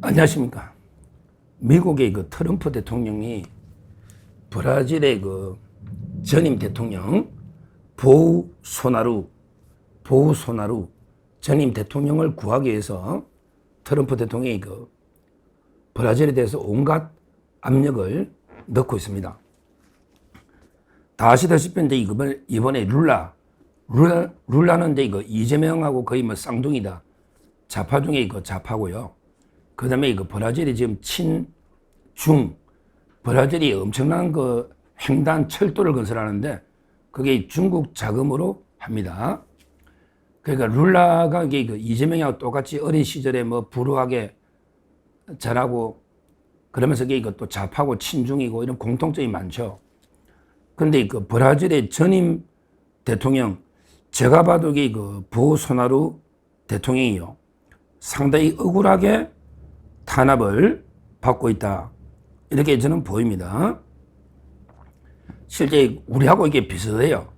안녕하십니까. 미국의 그 트럼프 대통령이 브라질의 그 전임 대통령 보우소나루 전임 대통령을 구하기 위해서 트럼프 대통령이 그 브라질에 대해서 온갖 압력을 넣고 있습니다. 다 아시다시피 이제 이번에 룰라는 이제 이거 이재명하고 거의 뭐 쌍둥이다. 좌파 중에 이거 좌파고요. 그 다음에 이거 브라질이 지금 브라질이 엄청난 그 횡단 철도를 건설하는데 그게 중국 자금으로 합니다. 그러니까 룰라가 이게 그 이재명하고 똑같이 어린 시절에 뭐 불우하게 자라고 그러면서 이게 또 좌파고 친중이고 이런 공통점이 많죠. 근데 그 브라질의 전임 대통령, 제가 봐도 이게 그 보소나루 대통령이요. 상당히 억울하게 탄압을 받고 있다. 이렇게 저는 보입니다. 실제 우리하고 이게 비슷해요.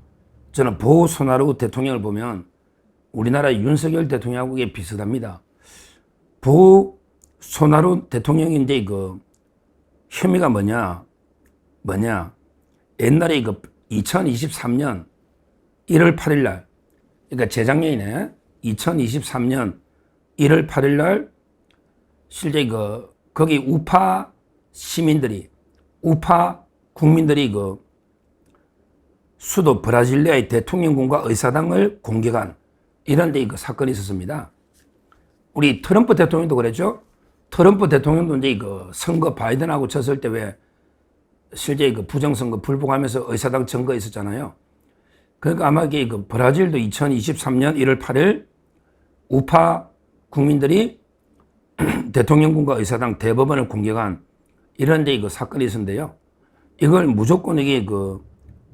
저는 보소나루 대통령을 보면 우리나라 윤석열 대통령하고 이게 비슷합니다. 보소나루 대통령인데 그 혐의가 뭐냐? 옛날에 그 2023년 1월 8일 날, 그러니까 재작년이네. 2023년 1월 8일 날 실제 거기 우파 국민들이 그 수도 브라질리아의 대통령궁과 의사당을 공격한 이런 데 그 사건이 있었습니다. 우리 트럼프 대통령도 그랬죠. 트럼프 대통령도 이제 그 선거 바이든하고 쳤을 때 왜 실제 그 부정선거 불복하면서 의사당 증거 있었잖아요. 그러니까 아마 이게 그 브라질도 2023년 1월 8일 우파 국민들이 대통령궁과 의사당 대법원을 공격한 이런 데 그 사건이 있었는데요. 이걸 무조건 이게 그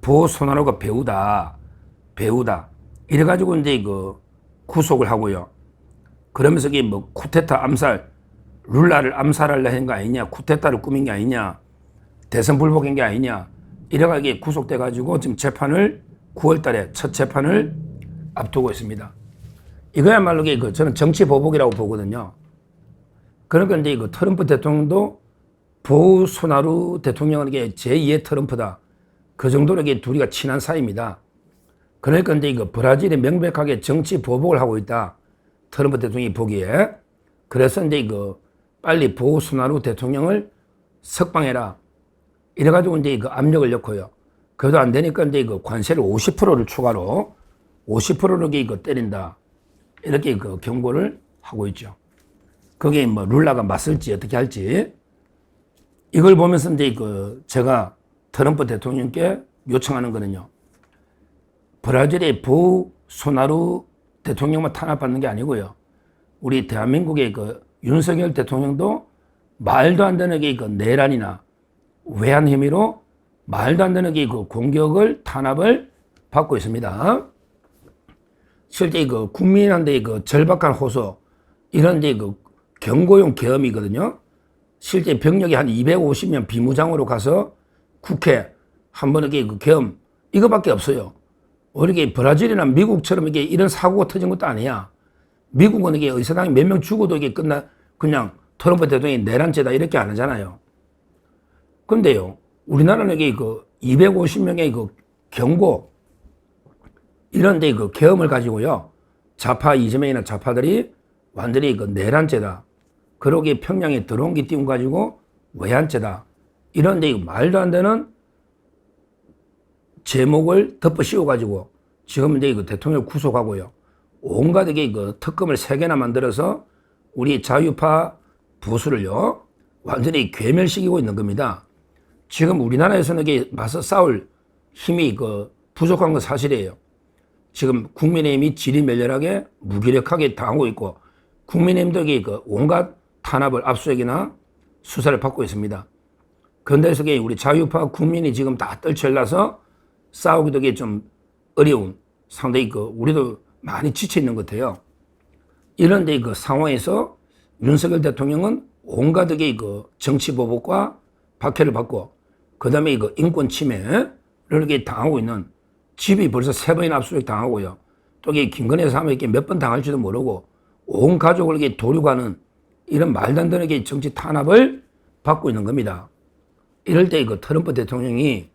보소나루가 배우다. 이래가지고 이제 그 구속을 하고요. 그러면서 이게 뭐 쿠데타 암살, 룰라를 암살하려 한 거 아니냐, 쿠데타를 꾸민 게 아니냐, 대선 불복한 게 아니냐, 이래가 이게 구속돼가지고 지금 재판을 9월 달에 첫 재판을 앞두고 있습니다. 이거야말로 이게 저는 정치 보복이라고 보거든요. 그러니까 이제 그 트럼프 대통령도 보소나루 대통령은 이게 제2의 트럼프다. 그 정도로 이게 둘이가 친한 사이입니다. 그러니까 이제 그 브라질이 명백하게 정치 보복을 하고 있다. 트럼프 대통령이 보기에. 그래서 이제 그 빨리 보소나루 대통령을 석방해라. 이래가지고 이제 그 압력을 넣고요. 그래도 안 되니까 이제 그 관세를 50%를 추가로 50%를 이거 때린다. 이렇게 그 경고를 하고 있죠. 거기에 뭐 룰라가 맞설지 어떻게 할지. 이걸 보면서 이제 그 제가 트럼프 대통령께 요청하는 거는요. 브라질의 보소나루 대통령만 탄압받는 게 아니고요. 우리 대한민국의 그 윤석열 대통령도 말도 안 되는 게 그 내란이나 외환 혐의로 말도 안 되는 게 그 공격을 탄압을 받고 있습니다. 실제 그 국민한테 그 절박한 호소 이런 데 그 경고용 계엄이거든요. 실제 병력이 한 250명 비무장으로 가서 국회 한 번에 그 계엄 이거밖에 없어요. 이렇게 브라질이나 미국처럼 이게 이런 사고가 터진 것도 아니야. 미국은 이게 의사당이 몇 명 죽어도 이게 그냥 트럼프 대통령이 내란죄다 이렇게 안 하잖아요. 근데요, 우리나라는 이게 그 250명의 그 경고 이런 데 그 계엄을 가지고요. 좌파 이재명이나 좌파들이 완전히 그 내란죄다. 그러기에 평양에 들어온 게 띄운 가지고 외환죄다. 이런 데 말도 안 되는 제목을 덮어 씌워가지고 지금 이제 그 대통령을 구속하고요. 온갖 이게 그 특검을 3개나 만들어서 우리 자유파 보수를요. 완전히 괴멸시키고 있는 겁니다. 지금 우리나라에서는 이게 맞서 싸울 힘이 그 부족한 건 사실이에요. 지금 국민의힘이 지리멸렬하게 무기력하게 당하고 있고 국민의힘도 이게 그 온갖 탄압을 압수수색이나 수사를 받고 있습니다. 그런데 우리 자유파 국민이 지금 다 떨쳐올라서 싸우기도 이게 좀 어려운 상당히 그 우리도 많이 지쳐 있는 것 같아요. 이런데 그 상황에서 윤석열 대통령은 온갖 그 정치 보복과 박해를 받고 그 다음에 이거 인권 침해를 이렇게 당하고 있는 집이 벌써 3번이나 압수수색 당하고요. 또 이게 김건희 사람에게 몇 번 당할지도 모르고 온 가족을 이렇게 도륙하는 이런 말도 안 되는 게 정치 탄압을 받고 있는 겁니다. 이럴 때 트럼프 대통령이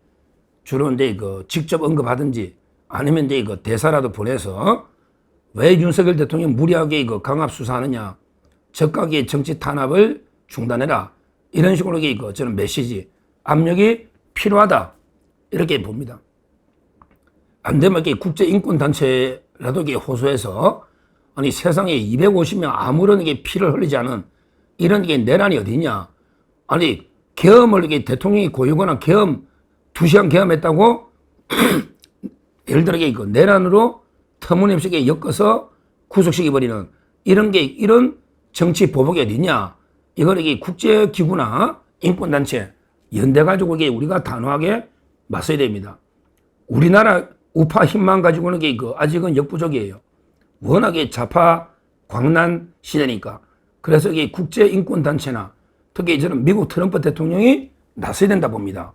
주로 이제 직접 언급하든지 아니면 이제 대사라도 보내서 왜 윤석열 대통령 무리하게 강압 수사하느냐, 적각의 정치 탄압을 중단해라, 이런 식으로 저는 메시지, 압력이 필요하다, 이렇게 봅니다. 안 되면 국제인권단체라도 호소해서, 아니 세상에 250명 아무런 피를 흘리지 않은 이런 내란이 어디냐. 아니 계엄을 대통령이 고유거나 계엄 2시간 계엄했다고 예를 들어 내란으로 터무니없이 엮어서 구속시켜버리는 이런 정치 보복이 어디냐. 이걸 국제기구나 인권단체 연대가지고 우리가 단호하게 맞서야 됩니다. 우리나라 우파 힘만 가지고는 아직은 역부족이에요. 워낙에 좌파 광란 시대니까. 그래서 국제인권단체나 특히 저는 미국 트럼프 대통령이 나서야 된다 봅니다.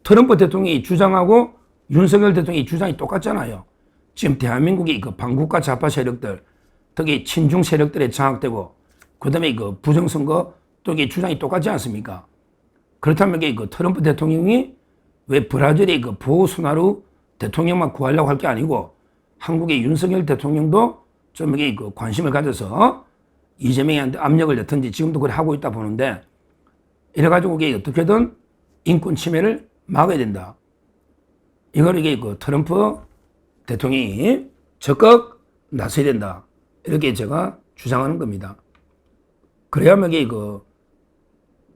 트럼프 대통령이 주장하고 윤석열 대통령이 주장이 똑같잖아요. 지금 대한민국이 반국가 좌파 세력들, 특히 친중 세력들에 장악되고, 그 다음에 부정선거 또 주장이 똑같지 않습니까? 그렇다면 트럼프 대통령이 왜 브라질의 보우소나루 대통령만 구하려고 할 게 아니고 한국의 윤석열 대통령도 좀 관심을 가져서 이재명한테 압력을 넣든지 지금도 그걸 하고 있다 보는데, 이래가지고 어떻게든 인권 침해를 막아야 된다. 이걸 트럼프 대통령이 적극 나서야 된다. 이렇게 제가 주장하는 겁니다. 그래야만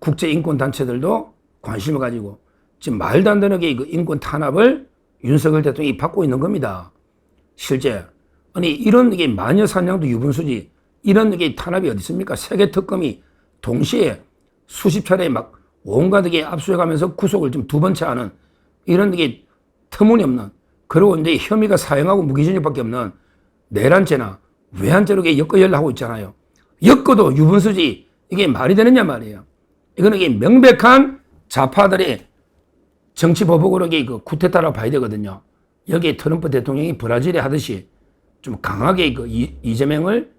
국제인권단체들도 관심을 가지고 지금 말도 안 되는 인권 탄압을 윤석열 대통령이 받고 있는 겁니다. 실제. 아니, 이런 마녀사냥도 유분수지, 이런 탄압이 어디 있습니까? 세계 특검이 동시에 수십 차례 막 온갖 압수해가면서 구속을 좀 2번째 하는 이런 터무니없는, 그리고 이제 혐의가 사형하고 무기징역밖에 없는 내란죄나 외환죄로 엮어열라 하고 있잖아요. 엮어도 유분수지 이게 말이 되느냐 말이에요. 이거는 명백한 좌파들의 정치 보복으로 쿠데타라고 봐야 되거든요. 여기에 트럼프 대통령이 브라질에 하듯이 좀 강하게 이재명을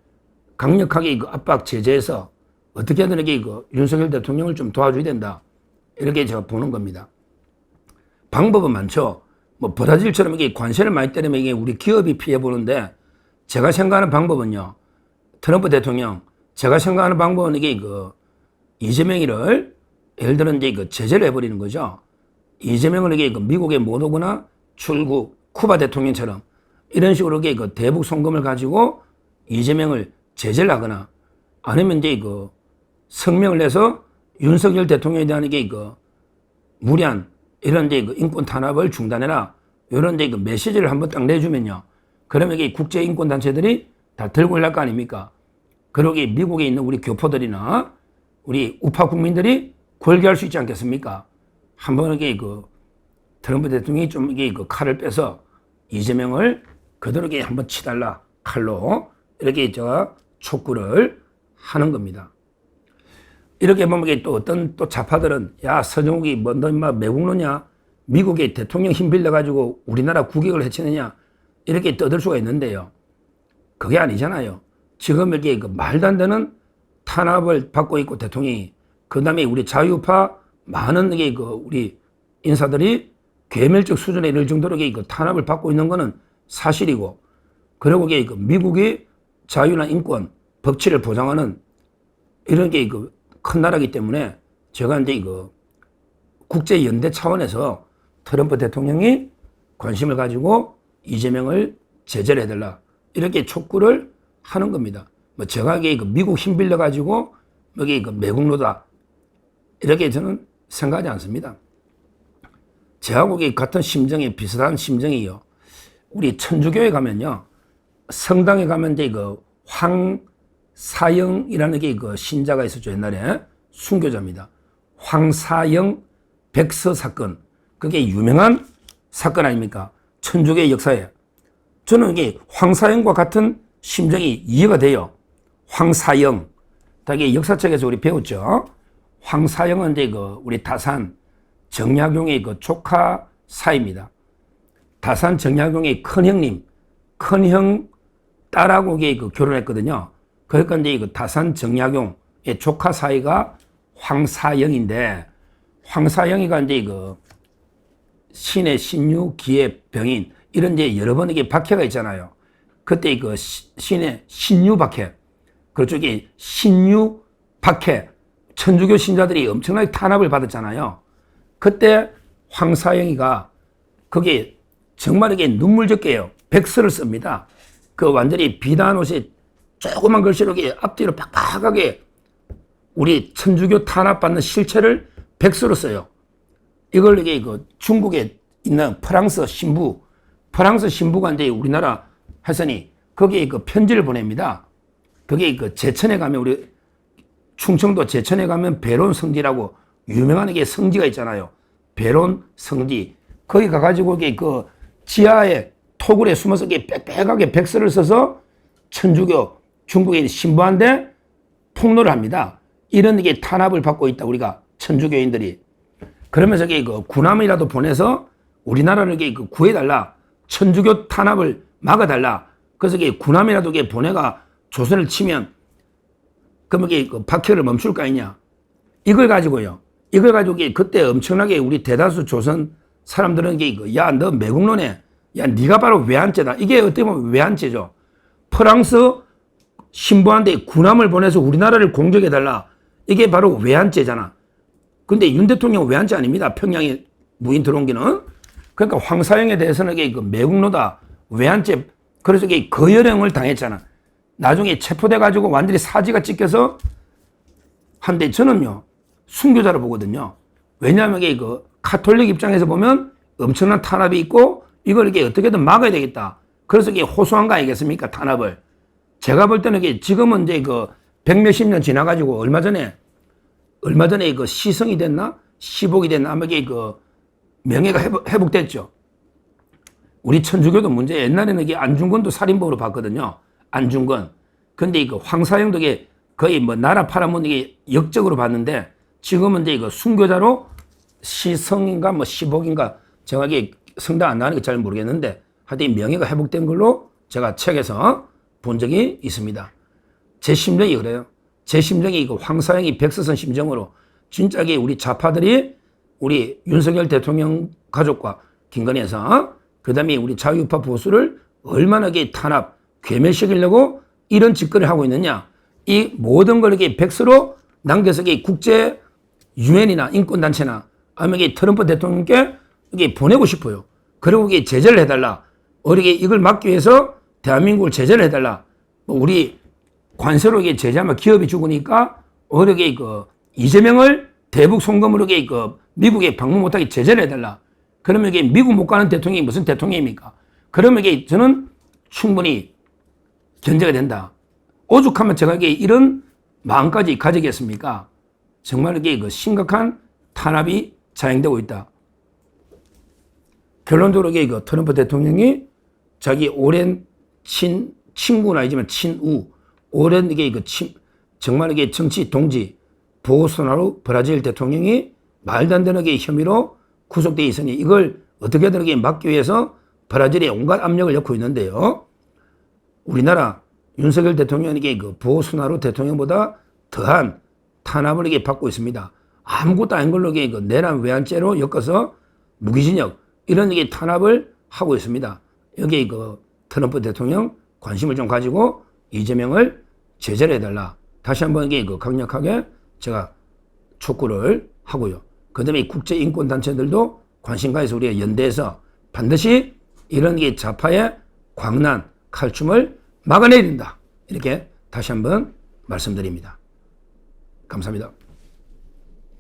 강력하게 압박 제재해서 어떻게든 윤석열 대통령을 좀 도와줘야 된다. 이렇게 제가 보는 겁니다. 방법은 많죠. 뭐 브라질처럼 관세를 많이 때리면 우리 기업이 피해 보는데, 제가 생각하는 방법은요. 트럼프 대통령, 제가 생각하는 방법은 이재명이를 예를 들어 이제 제재를 해버리는 거죠. 이재명을 미국에 못 오거나 출국, 쿠바 대통령처럼 이런 식으로 대북 송금을 가지고 이재명을 제재를 하거나, 아니면 이제 성명을 내서 윤석열 대통령에 대한 무리한 이런 인권 탄압을 중단해라. 이런 메시지를 한번 딱 내주면요. 그러면 국제인권단체들이 다 들고 올라갈 거 아닙니까? 그러기 미국에 있는 우리 교포들이나 우리 우파 국민들이 골개할 수 있지 않겠습니까? 한번 트럼프 대통령이 좀 칼을 빼서 이재명을 그대로 한번 치달라. 칼로. 이렇게 제가 촉구를 하는 겁니다. 이렇게 보면 또 어떤 또 좌파들은, 야, 서정욱이 너 인마 매국노냐? 미국의 대통령 힘 빌려가지고 우리나라 국익을 해치느냐? 이렇게 떠들 수가 있는데요. 그게 아니잖아요. 지금 이렇게 말도 안 되는 탄압을 받고 있고 대통령이, 그 다음에 우리 자유파 많은 우리 인사들이 괴멸적 수준에 이를 정도로 탄압을 받고 있는 거는 사실이고, 그리고 미국이 자유나 인권, 법치를 보장하는 이런 큰 나라이기 때문에 제가 이제 국제연대 차원에서 트럼프 대통령이 관심을 가지고 이재명을 제재를 해달라. 이렇게 촉구를 하는 겁니다. 뭐 제가 미국 힘 빌려가지고 여기 매국노다. 이렇게 저는 생각하지 않습니다. 저하고 같은 심정이, 비슷한 심정이요. 우리 천주교에 가면요. 성당에 가면 이제 황사영이라는 신자가 있었죠. 옛날에 순교자입니다. 황사영 백서 사건. 그게 유명한 사건 아닙니까? 천주교의 역사에. 저는 이게 황사영과 같은 심정이 이해가 돼요. 황사영. 이게 역사책에서 우리 배웠죠. 황사영은 이제 우리 다산 정약용의 조카 사입니다. 다산 정약용의 큰형님, 큰형 딸하고 결혼했거든요. 그러니까 이제 그 다산 정약용의 조카 사이가 황사영인데, 황사영이가 이제 그 신의 신유, 기의 병인, 이런 이제 여러 번 이게 박해가 있잖아요. 그때 그 신의 신유 박해, 그렇죠. 이게 신유 박해, 천주교 신자들이 엄청나게 탄압을 받았잖아요. 그때 황사영이가 거기에 정말 이게 눈물적게요. 백서를 씁니다. 그 완전히 비단 옷에 조그만 글씨로 이렇게 앞뒤로 팍팍하게 우리 천주교 탄압받는 실체를 백서로 써요. 이걸 이게 그 중국에 있는 프랑스 신부가 이제 우리나라 해서니 거기에 그 편지를 보냅니다. 그게 그 제천에 가면, 우리 충청도 제천에 가면 배론 성지라고 유명한 게 성지가 있잖아요. 배론 성지. 거기 가가지고 이게 그 지하에 토굴에 숨어서 이게 빽빽하게 백서를 써서 천주교 중국에 있는 신부한테 폭로를 합니다. 이런 게 탄압을 받고 있다, 우리가 천주교인들이. 그러면서 이게 그 군함이라도 보내서 우리나라를 이게 그 구해달라, 천주교 탄압을 막아달라. 그래서 이게 군함이라도 이게 보내가 조선을 치면 그러면 이게 그 박해를 멈출 거 아니냐. 이걸 가지고 이게 그때 엄청나게 우리 대다수 조선 사람들은 이게 야, 너 매국노네. 야, 네가 바로 외환죄다. 이게 어떻게 보면 외환죄죠. 프랑스 신부한테 군함을 보내서 우리나라를 공격해달라. 이게 바로 외환죄잖아. 근데 윤 대통령은 외환죄 아닙니다. 평양에 무인 들어온 게는. 그러니까 황사영에 대해서는 이게 그 매국노다, 외환죄. 그래서 이게 거열형을 당했잖아. 나중에 체포돼가지고 완전히 사지가 찢겨서 한데, 저는요, 순교자로 보거든요. 왜냐하면 이게 그 카톨릭 입장에서 보면 엄청난 탄압이 있고 이걸 이게 어떻게든 막아야 되겠다. 그래서 이게 호소한 거 아니겠습니까? 탄압을. 제가 볼 때는 이게 지금은 이제 그 백몇십 년 지나가지고 얼마 전에 그 시성이 됐나? 시복이 됐나? 아마 이게 그 명예가 회복됐죠. 우리 천주교도 문제, 옛날에는 이게 안중근도 살인범으로 봤거든요. 안중근. 근데 이거 황사영도 이게 거의 뭐 나라 팔아먹는 게 역적으로 봤는데, 지금은 이제 이거 순교자로 시성인가 뭐 시복인가 정확히 성당 안 나가는 게 잘 모르겠는데, 하여튼 명예가 회복된 걸로 제가 책에서 본 적이 있습니다. 제 심정이 그래요. 제 심정이 이거 황사영이 백서선 심정으로 진짜 이게 우리 좌파들이 우리 윤석열 대통령 가족과 김건희에서 그 다음에 우리 자유우파 보수를 얼마나 이게 탄압, 괴멸시키려고 이런 짓거리를 하고 있느냐. 이 모든 걸 이렇게 백서로 남겨서 이게 국제 유엔이나 인권단체나 아니면 이게 트럼프 대통령께 이게 보내고 싶어요. 그리고 이게 제재를 해달라. 어떻게 이걸 막기 위해서 대한민국을 제재를 해달라. 우리 관세로 이게 제재하면 기업이 죽으니까 어떻게 그 이재명을 대북 송금으로 이게 그 미국에 방문 못하게 제재를 해달라. 그러면 이게 미국 못 가는 대통령이 무슨 대통령입니까? 그러면 이게 저는 충분히 견제가 된다. 오죽하면 제가 이게 이런 마음까지 가지겠습니까? 정말 이게 그 심각한 탄압이 자행되고 있다. 결론적으로 이게 그 트럼프 대통령이 자기 오랜 친구는 아니지만 친우, 오랜 이게 그 정말 이게 정치 동지 보소나루 브라질 대통령이 말도 안 되는 게 혐의로 구속돼 있으니 이걸 어떻게든 이게 막기 위해서 브라질에 온갖 압력을 넣고 있는데요. 우리나라 윤석열 대통령에게 그 보소나루 대통령보다 더한 탄압을 이게 받고 있습니다. 아무것도 아닌 걸로 이게 그 내란 외환죄로 엮어서 무기징역 이런 이게 탄압을 하고 있습니다. 여기에 그 트럼프 대통령 관심을 좀 가지고 이재명을 제재를 해달라. 다시 한번 이게 그 강력하게 제가 촉구를 하고요. 그 다음에 국제 인권 단체들도 관심 가해서 우리가 연대해서 반드시 이런 게 좌파의 광란, 칼춤을 막아내야 된다. 이렇게 다시 한번 말씀드립니다. 감사합니다.